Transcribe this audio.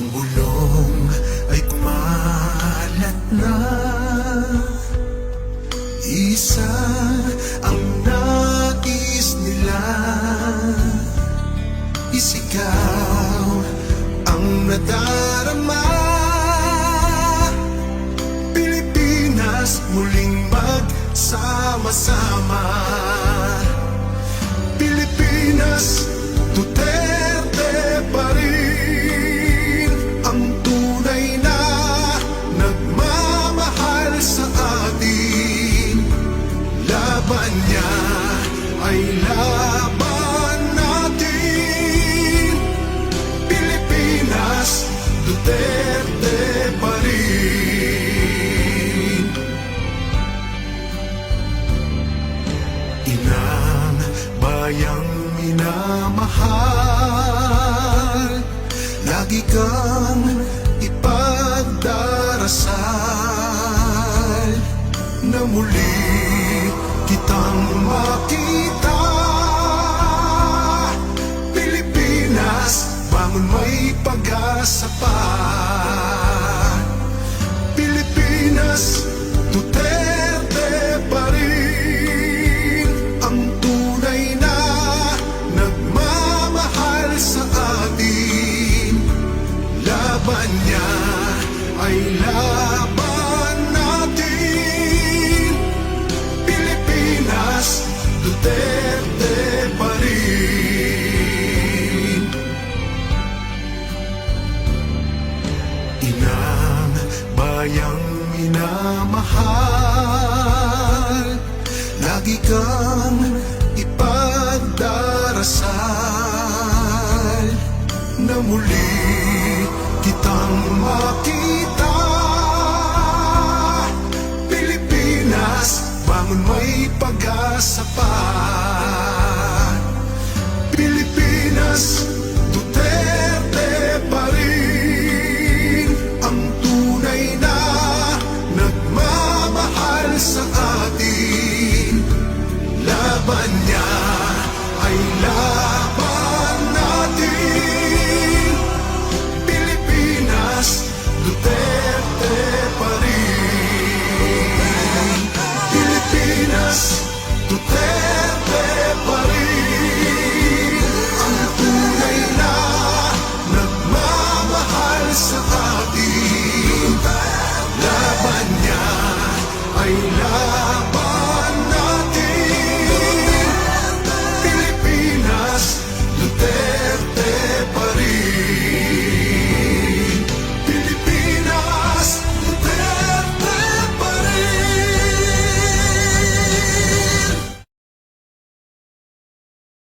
Ang bulong ay kumalat na, isa ang nais nila, isigaw ang nadarama. Pilipinas muling magsama-sama. Pilipinas, Duterte pa rin ang tunay na nagmamahal sa atin. Laban niya ay laban natin. Pilipinas, Duterte pa rin. Inang bayang minamahal, lagi kang ipagdarasal na muli kitang makita. Pilipinas, bangon, may pag-asa pa. Pilipinas, Duterte pa rin ang tunay na nagmamahal sa atin. Laban niya ay laban natin. Pilipinas, Duterte pa rin. Inang bayang minamahal, lagi kang ipagdarasal na muli kitang makita. Pilipinas, bangon, may pag-asa pa. Pilipinas, Duterte pa rin ang tunay na nagmamahal sa atin. Laban niya ay laban natin. Pilipinas, Duterte pa rin. Pilipinas, Duterte pa rin ang tunay na nagmamahal sa atin. Laban niya ay laban